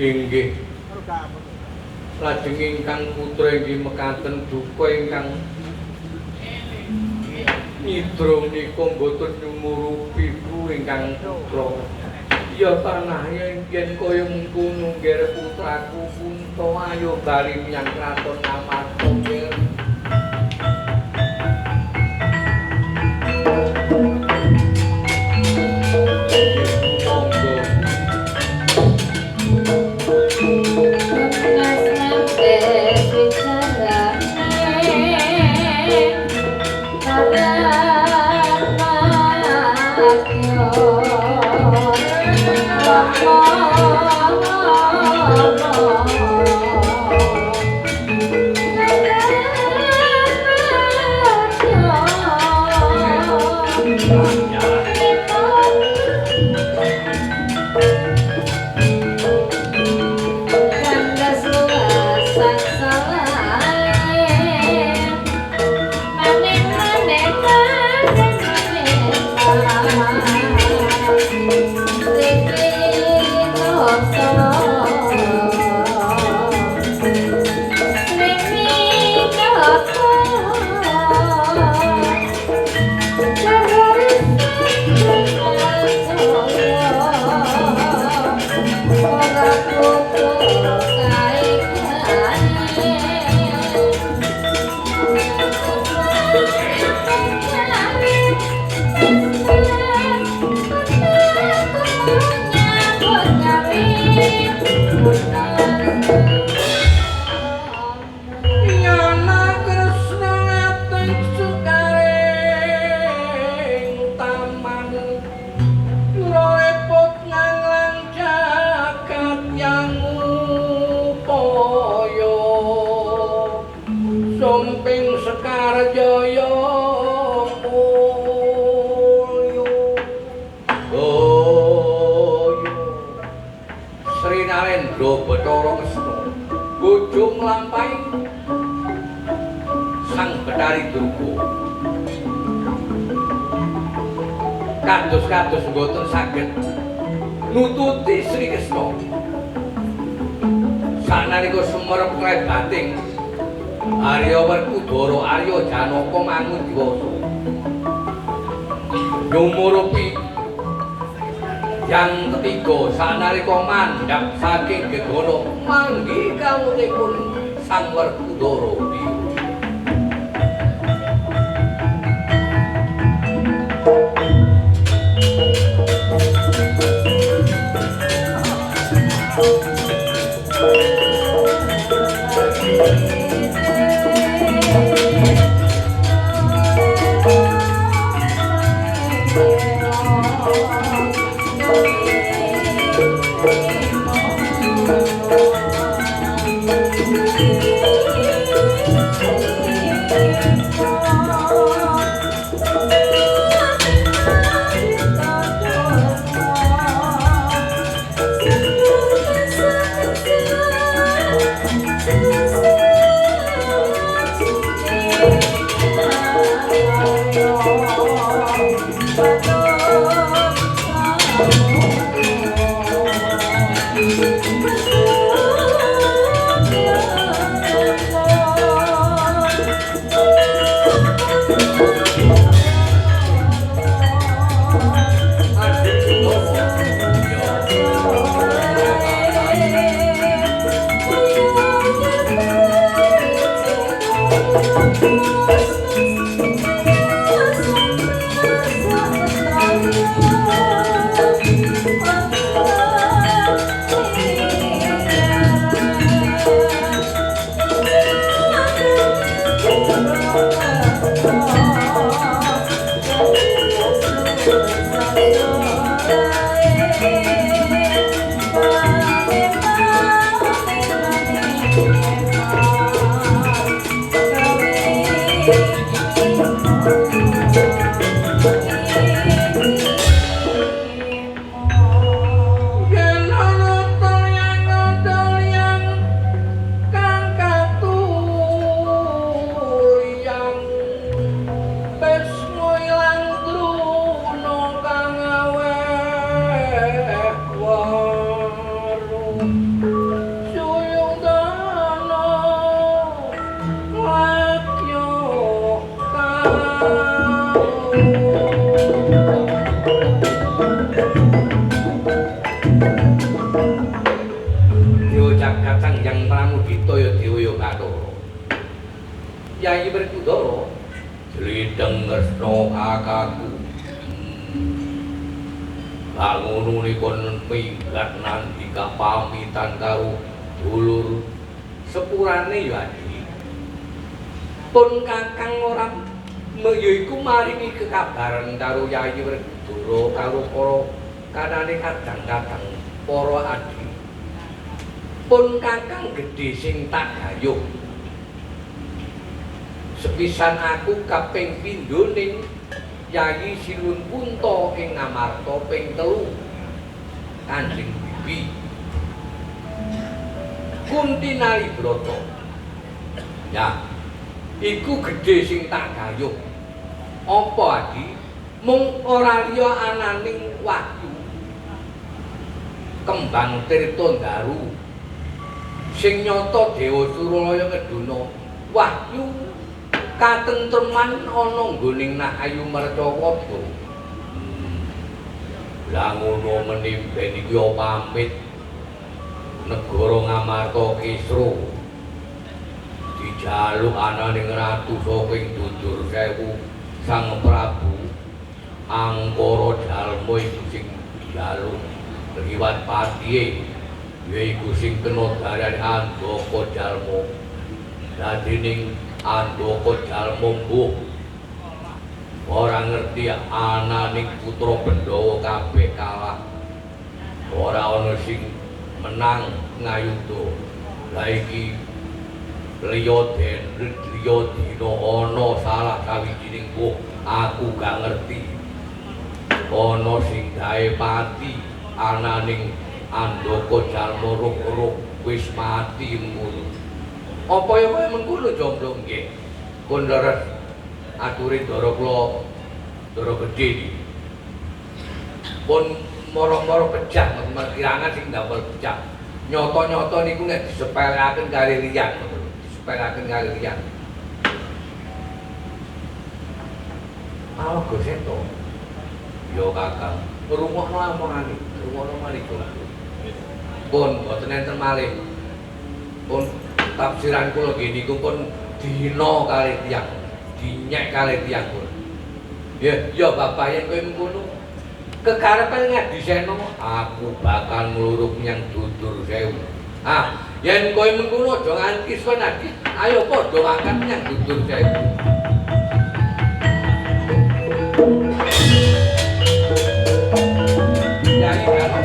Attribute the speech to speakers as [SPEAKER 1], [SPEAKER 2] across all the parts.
[SPEAKER 1] Inggih lajeng ingkang putra inggih mekaten duka ingkang nyidra menika boten nyumurupi ibu ingkang putra ya tanah yen kaya mengkono nggih putraku Kunto ayo bali menyang kraton Ngamarta nggih kados mboten saged nututi Sri Kresna sanalika sumerep klebating Arya Werkudara Arya Janaka Mangundiwasa nyumurupi yang ketiga sanalika mandhap saking gegana manggi kawuhipun Sang Werkudara Yayi Werkudara Jlideng Kresna kakangku. Bangun nikon minggat nandika pamitan karo dulur sepurane ya Adi. Pun kakang ora yaiku maringi kekabaran karo Yayi Werkudara karo para kanane kadang-kadang para Adi. Pun kakang gedhe sing tak gayuh. Sepisan aku kaping pindho ning Yayi Silun Punta ing Ngamarta ping 3 Kanjeng Bibi Kunti Nalibrata. Ya, iku gedhe sing tak gayuh. Apa Adi? Mung ora liya ananing Wahyu Kembang Tirtondaru sing nyata Dewa Suralaya ngeduna wahyu katentreman ana nggoning Nak Ayu Mercawata. Lah ngono menimben iki pamit negara Ngamarta Kisra dijaluk ananing ratu saking Dudur Sewu Sang Prabu Angkara Jalma iku sing dijaluk liwat patihe yaiku sing kena darani Andhaka Jalma. Dadining Andhaka Jalma mbuh ora ngerti ananing putra Pandhawa kabeh kalah. Ora ana sing menang ngayuda. Lah iki liya dina ana salah sawijining mbuh aku gak ngerti. Ana sing gawe pati ananing Andhaka Jalma ruh-ruh wis mati ngono. Apa ya kaya mengkono jomblo nggih. Pun leres aturi ndara kula ndara gedhe iki. Pun mara-mara pecah kirangan sing ndamel pecah. Nyata-nyata niku nek disepelekaken kali liyan ngono. Disepelekaken kali liyan. Alaga seto. Yo Kakang, ngrungokno amongane, ngrungokno malih jomblo. Pun boten enten malih. Pun tafsiran kula nggih niku pun dina kali tiyang, dinyek kali tiyang pun. Ya Bapak yen kowe mengkono kekarepan ngadisena aku bakal ngluruk nyang Dudur Sewu. Yen kowe mengkono aja nganti suwen Adi. Ayo padha makan nyang Dudur Sewu. Yayi karo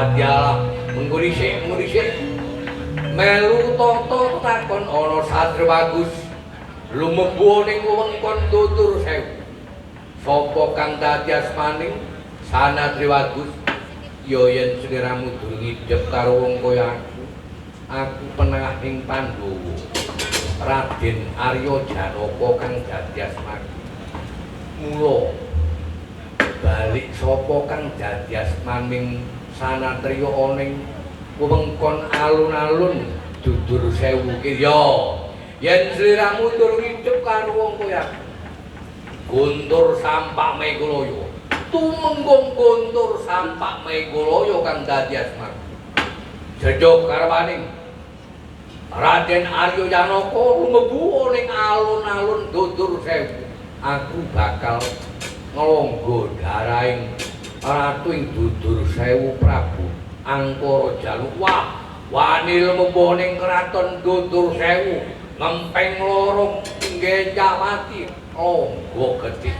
[SPEAKER 1] Wadialah menggurisik melu toto takon ana Satri Bagus lumebu ning wewengkon tutur sewu. Sapa kang dadi asmaning Sanatri Bagus? Ya yen sliramu durung idep karo wong kaya aku penengahing Pandhawa. Raden Arya Janaka kang dadi asmaning. Mula balik sapa kang dadi asmaning Sanatriya aning wewengkon alun-alun dudur sewu ki ya yen sliramu durung idep karo wong kaya Guntur Sampak Megalaya tumenggung Guntur Sampak Megalaya kang dadi asmaning jejog karwaning Raden Arya Janaka lumebu ning alun-alun dudur sewu aku bakal nglonggo darahing ratu ing dudur sewu Prabu Angkara Jaluk. Wah, wani lumebu ning kraton dudur sewu ngempeng lorong Genjawati longgo gedhe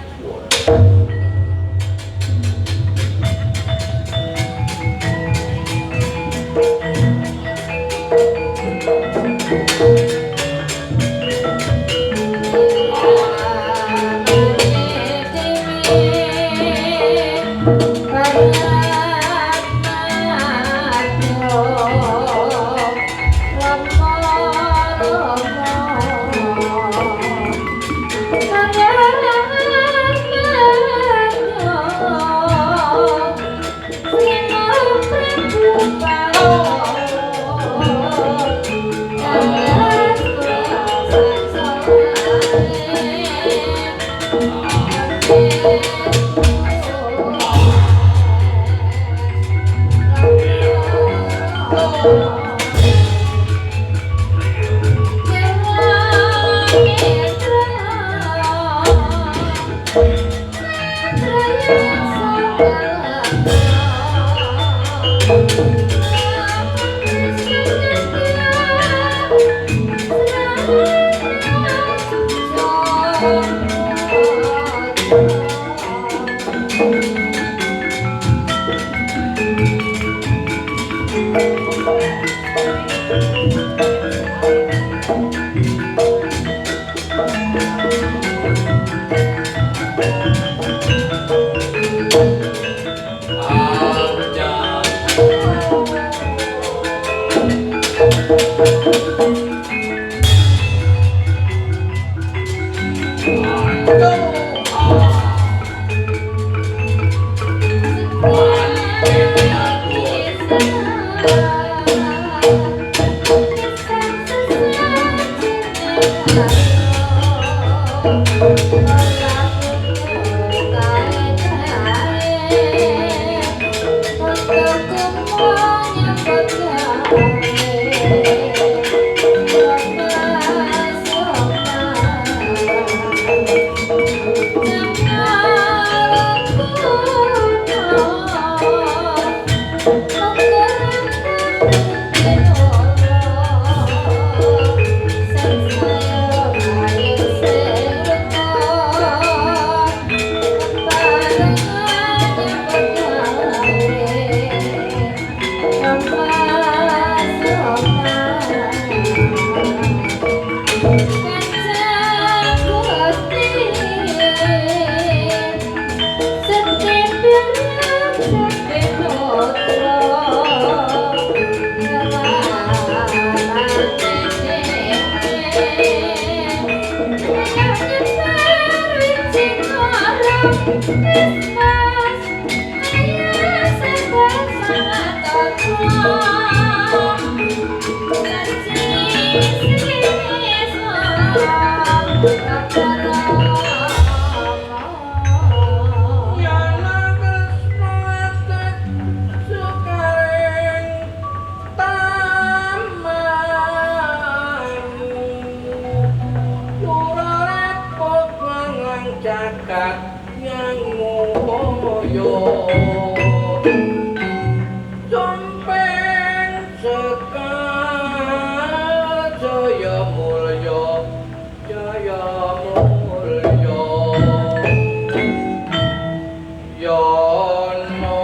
[SPEAKER 1] Yono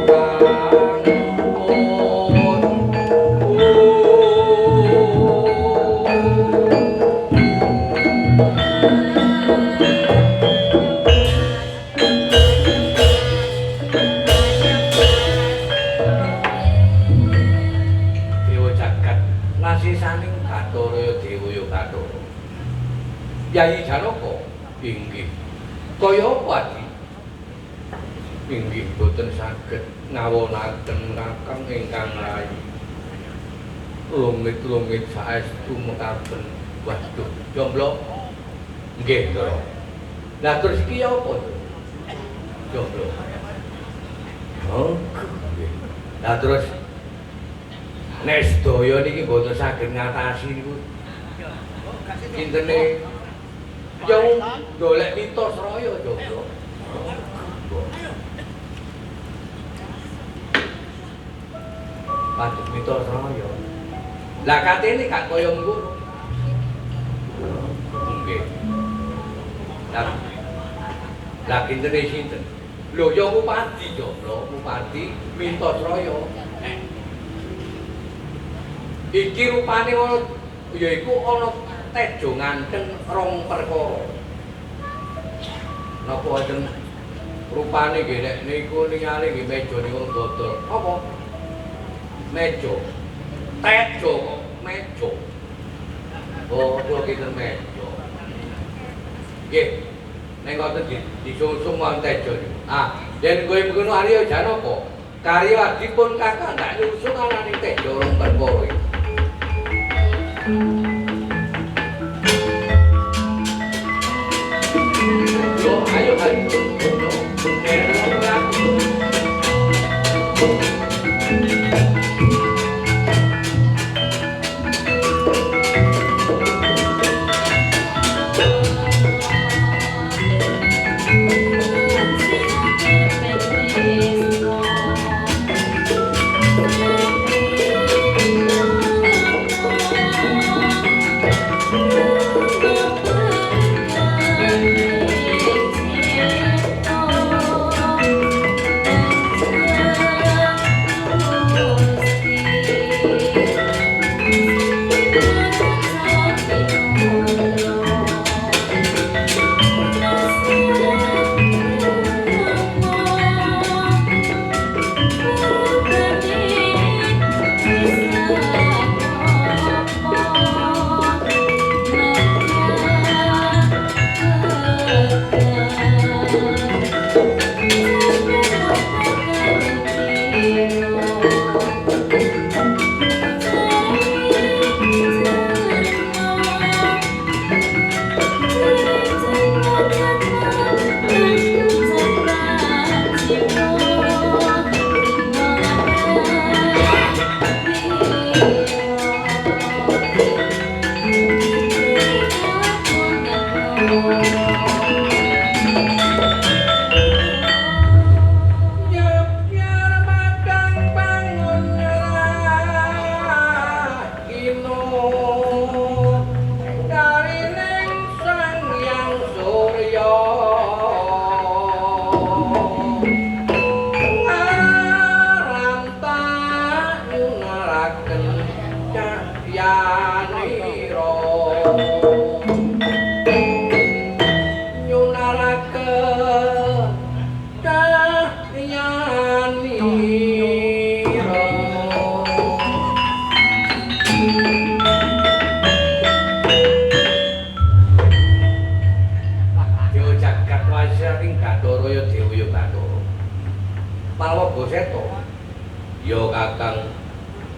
[SPEAKER 1] kang Yayi Janaka inggih kaya apa Adi? Inggih boten saged ngawonaken Kakang ingkang rayi. Lumit-lumit saestu mekaten. Waduh, jomblo. Nggih, Ndara. Lah terus iki apa? Jomblo. Oh, nggih. Lah terus nek sedaya niki boten saged ngatasi niku. Intene yang golek mitos raya jomblo. Patut mitos raya. Lah katene gak kaya ngono. Nggih. Lah kintene sinten? Lho ya Bupati jomblo, Bupati mitos raya. Iki rupane ana yaiku ana tejo nganteng rong perkara. Napa wonten rupane nggih nek niku ningali nggih meja niku dodol. Apa? Meja. Tejo kok meja. Oh, kula kinten meja. Nggih. Nek ngoten disungsung wonten tejo niku. Ah, yen kowe ngono Arya Janaka, karya dipun Kakang ndak nyungsung ananing tejo rong perkara iki. Ayo,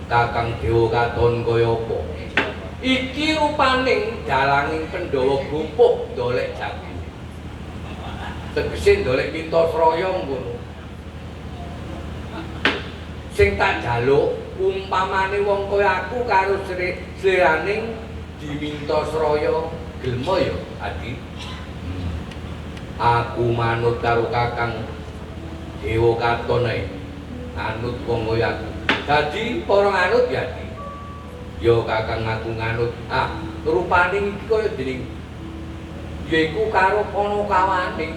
[SPEAKER 2] Kakang Dewa Katon kaya apa? Iki rupaning dalanging Pandhawa grumpuk ndolek jago. Tegese ndolek Mintasraya ngono. Sing tak jaluk umpamane wong kaya aku karo sliraning di Mintasraya gelem ya, Adi. Aku manut karo Kakang Dewa Katon ae. Anut wong kaya aku. Dadi para nganut ya Adi. Ya Kakang aku nganut. Ah, rupane iki kaya dening yaiku karo Panakawane.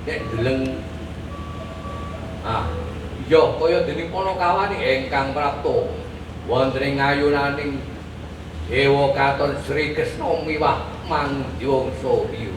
[SPEAKER 2] Nek deleng ya kaya dening Panakawane ingkang prapta wonten ing ayunaning Dewa Katon Sri Kresna miwah Mangjangsa Riya.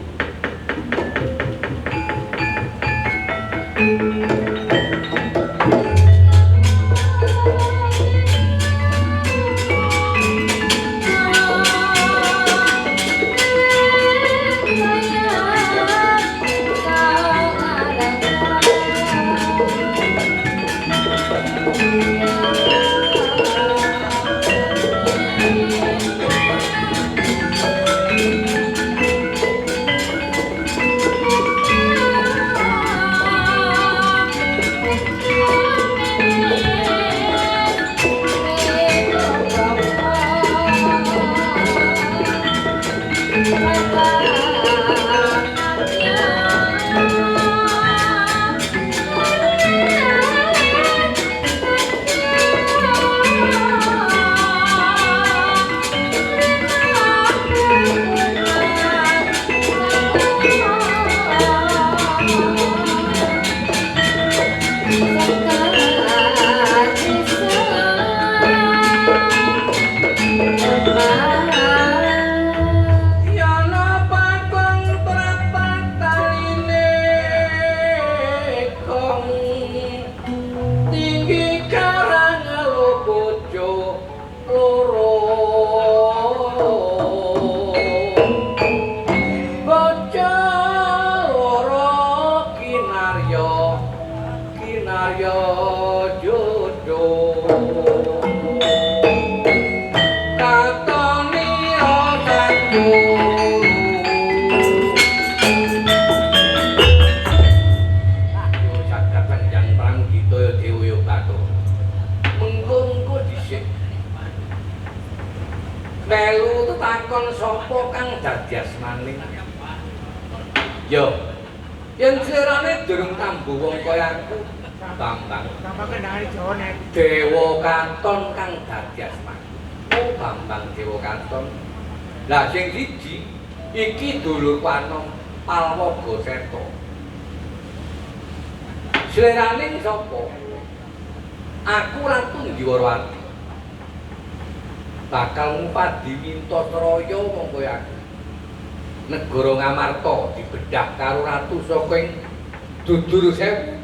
[SPEAKER 2] kaya jodoh katoni otakku yo jagat panjang perang Ditaya Dewa Bathara mengko dhisik melu tetakon sapa kang dadi asmane yo yen sirane durung tambu wong kaya aku Bambang Dewa Katon kang dadi asmane oh Bambang Dewa Katon lah sing siji iki dulur Panom Palwaga Seta sirane sapa aku Ratu Ndiwarawati bakal ngupadi Wintasraya wong kaya aku negara Ngamarta dibedah karo ratu saka ing Dudur Sewu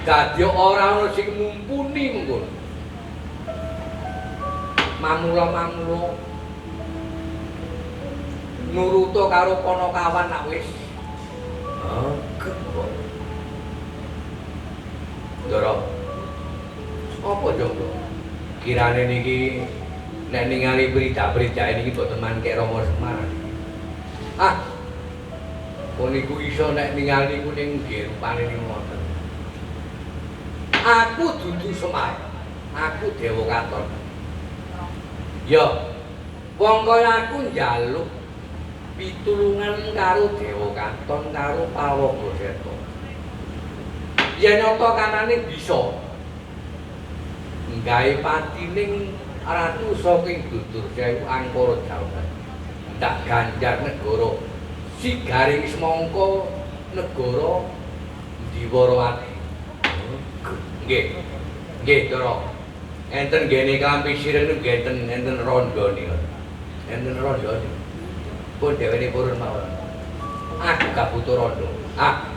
[SPEAKER 2] dadi ora ana sing mumpuni mengkono mamula-mamula nuruta karo Panakawan nak wis Ndara apa jomblo kirane niki nek ningali berita-berita ini boten mangke Rama Semar. Puniku iso nek ningali ku ning nggih rupane ning ngoten. Aku dudu Semar. Aku Dewa Katon. Ya, wong kaya aku njaluk pitulungan karo Dewa Katon karo Palwaga Seta. Yen nyata kanane bisa nggawe patining Ratu saking Dudur Sewu Angkara Jawa. Ndak ganjar negara Sigaring semangka negara Ndiwarawati. Nggih. Nggih, Ndara. Enten gene klampi sireng niku enten randane. Enten randane. Pun dhewene purun mawon. Aku gak butuh randha.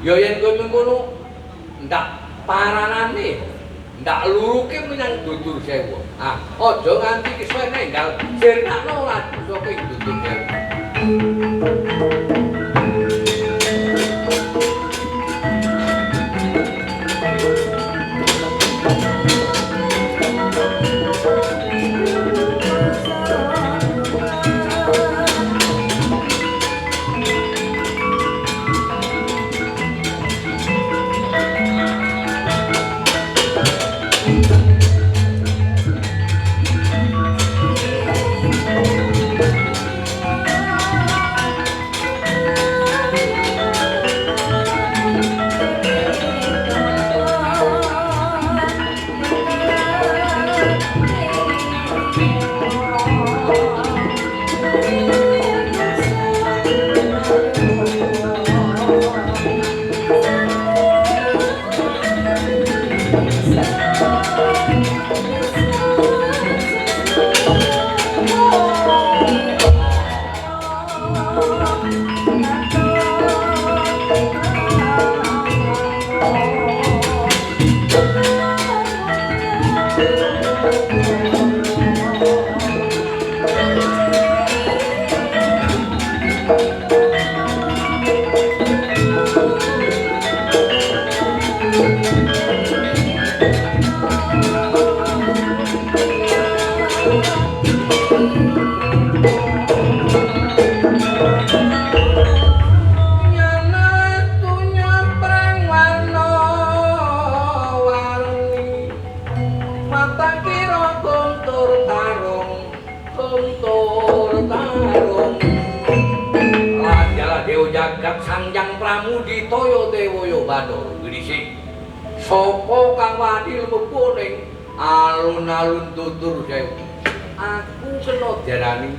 [SPEAKER 2] Ya yen kowe mengkono ndak paranane ndak luruke menyang Dudur Sewu. Aja nganti kesuwen enggal sirnakno Ratu saka ing Dudur Sewu. Ditaya Dewa Bathara grisik sapa kang wani lumebu ning alun-alun Dudur Sewu aku kena diarani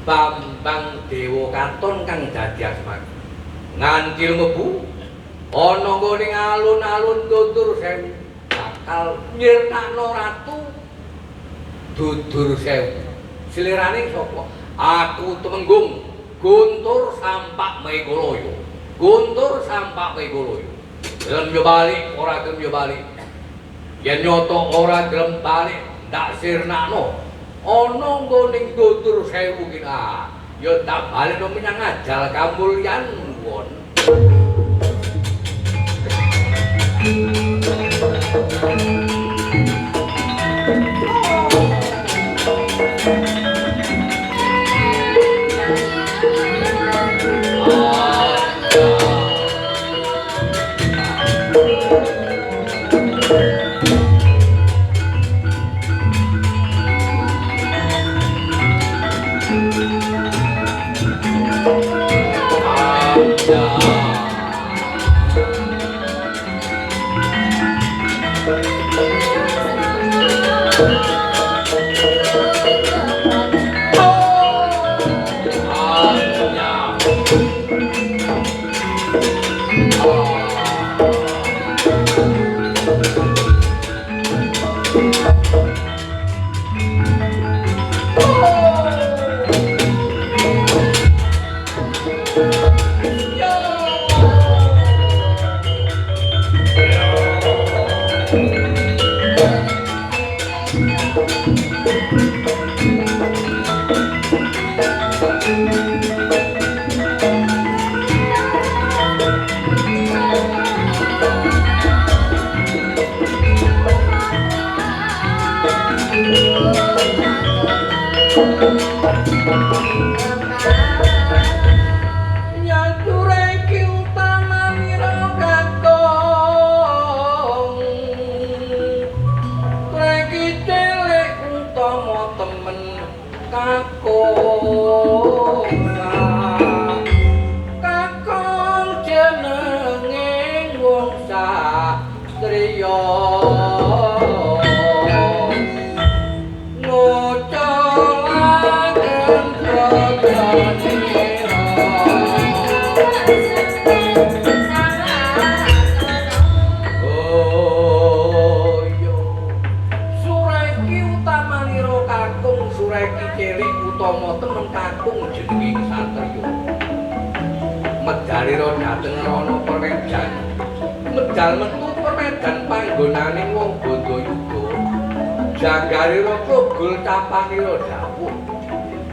[SPEAKER 2] Bambang Dewa Katon kang dadi asmaku nganti lumebu ana ning alun-alun Dudur Sewu bakal nyirnakno Ratu Dudur Sewu slirane sapa aku Temenggung Guntur Sampak Megoloyo. Guntur Sampak Megoloyo. Gelem yo bali, ora gelem yo bali. Yen nyoto ora gelem bali, ndak sirnakno. Ana nggo ning Dudur Sewu ki yo tak baleno menyang ajal kamulyan won.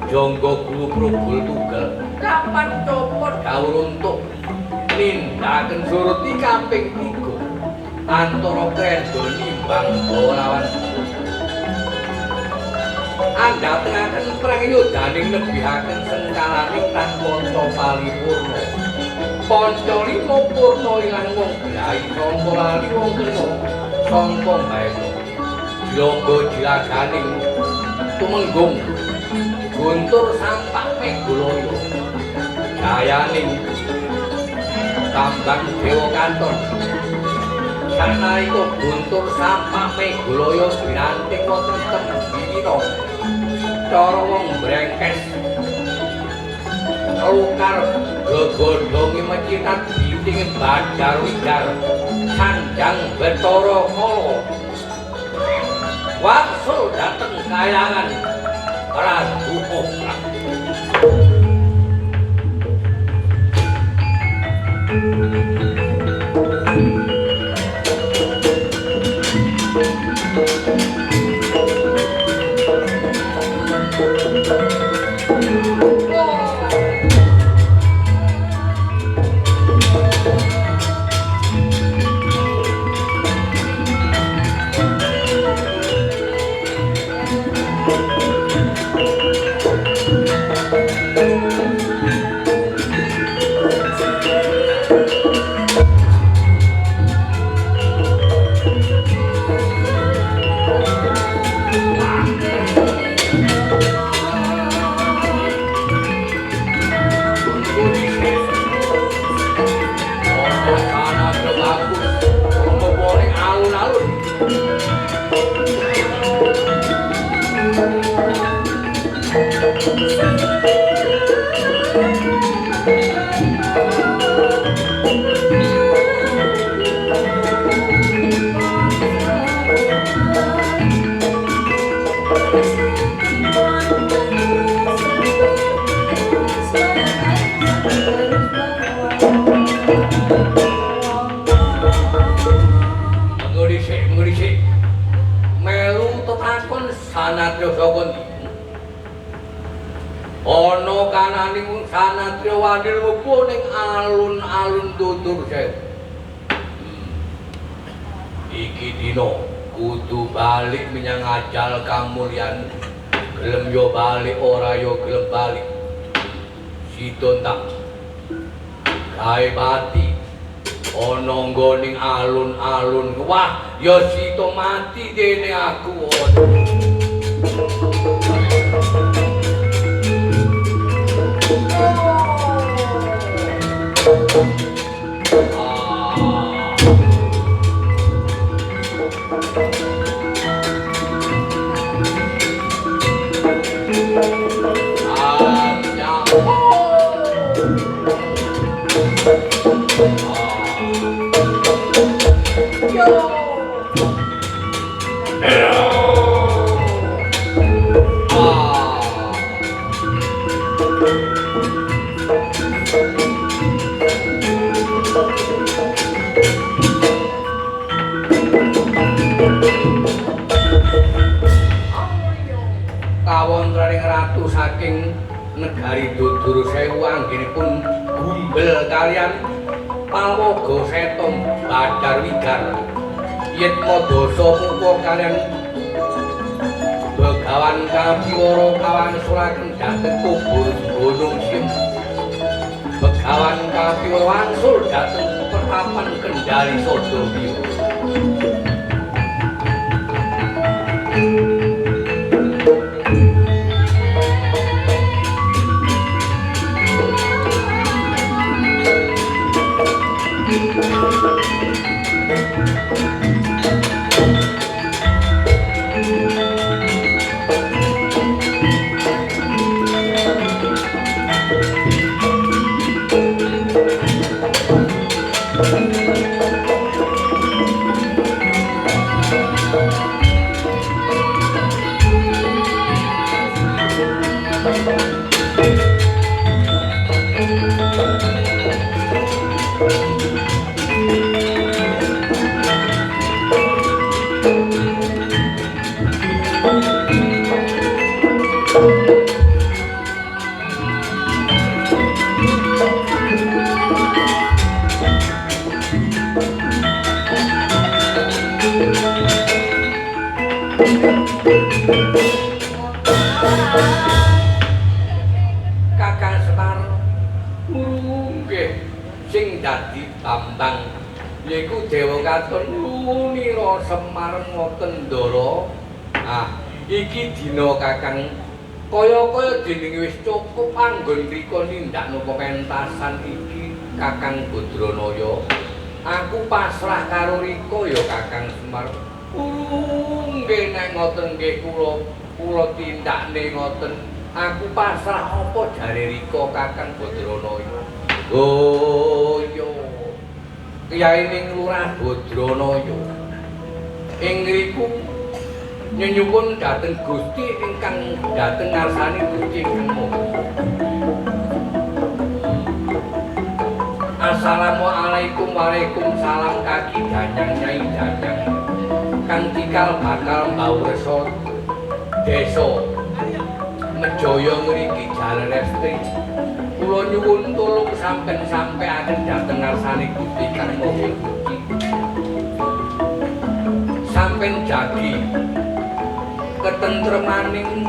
[SPEAKER 2] Jonggo guru progol tunggal kapan copot gaul untuk nindaken suruti kaping 3 antara krendo nimbang lawan andhatengaken perang yudaning nebihaken sengkalaning tanpa paripurna panca lima purna ilang wong brai sangka lali wong kena sangka baena jonggo jilaganing tumenggung Guntur sampak Megoloyo Jayaning Tambang Dewa Kanton sanalika Guntur sampak Megoloyo diranting wonten tembina cara wong brengkes Lukar gegondongi mecitat biting Badar Widar Sanjang Betara Kala waksul dateng kayangan Prabu Poprak Sanatya saka ndi? Ana kananing sanatya wandil mubuh ning alun-alun Tutur Sewu. iki dina kudu balik menyang ajal kamulyan. Gelem yo balik ora yo gelem balik. Sidon tak gawe mati ana nggoning alun-alun. Wah, ya sito mati dene aku. Kawontening ratu saking negari Duduru Sewu anggenipun gumbel kalian Palwaga Setong Badar Wigar Yitma Dasa Muka kalian Begawan Kapiwara kawangsulaken dhateng kubur Gunung Sim. Begawan Kapiwara wangsul dhateng pertapan Kendari Sadawira. Kakang Semar nggih sing dadi Bambang yaiku Dewa Katon Lunira Semar Ngotendara. Iki dina Kakang kaya-kaya dening wis cukup anggon mriko nindakno pementasan iki Kakang Badranaya. Aku pasrah karo Rika ya Kakang Semar. Nggih nek ngoten nggih kula tindakne ngoten. Aku pasrah apa jare Rika Kakang Badranaya. Oh iya. Kyaining Lurah Badranaya. Ing ngriku nyuwun dhateng Gusti ingkang dhateng ngarsani Gusti ingkang Maha. Assalamualaikum waalaikumsalam kaki danyang nyai danyang. Kang Cikal bakal mbawresa desa Mejaya ngriki Jalan Resti. Kula nyuwun tulung sampeyan dhateng ngarsane Gusti Kang Maha Suci. Sampeyan jagi ketentremaning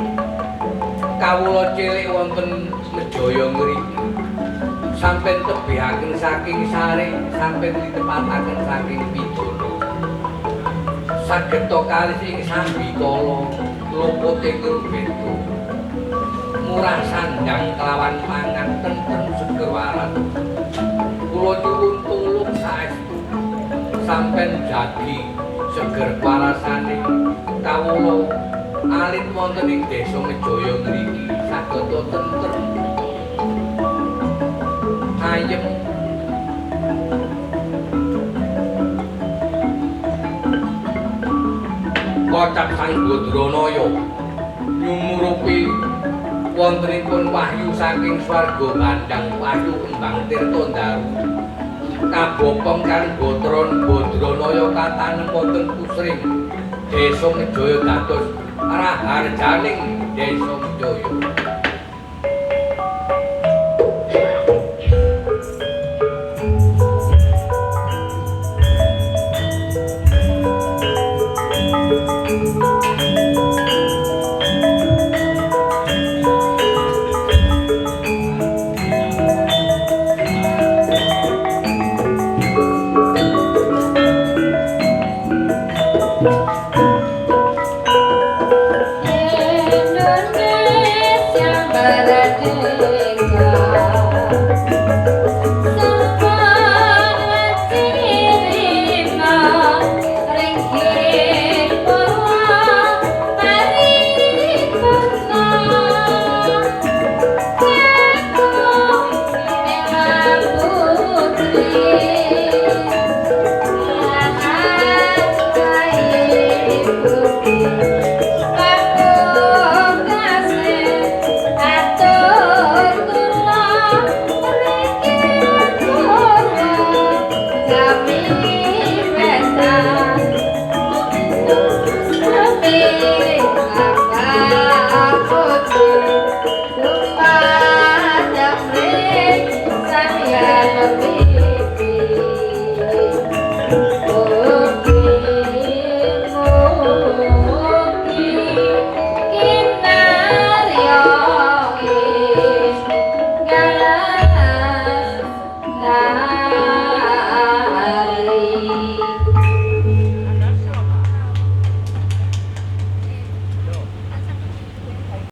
[SPEAKER 2] kawula cilik wonten Mejaya ngriki. Sampeyan tebihaken saking sare, sampeyan ditepataken saking pidana. Sageta kalis ing sambikala luputing rubeto. Murah sandang kelawan pangan tentrem seger waras. Kula nyuwun tulung saestu sampeyan jagi seger warasane kawula alit wonten ing desa Mejaya ngriki sageta tentrem ayem. Kocap Sang Badranaya nyumurupi wontenipun wahyu saking swarga Bandang Wahyu Kembang Tirta Ndaru kabopong kali Badranaya katanem wonten Pusring Desa Mejaya dados raharjaning Desa Mejaya.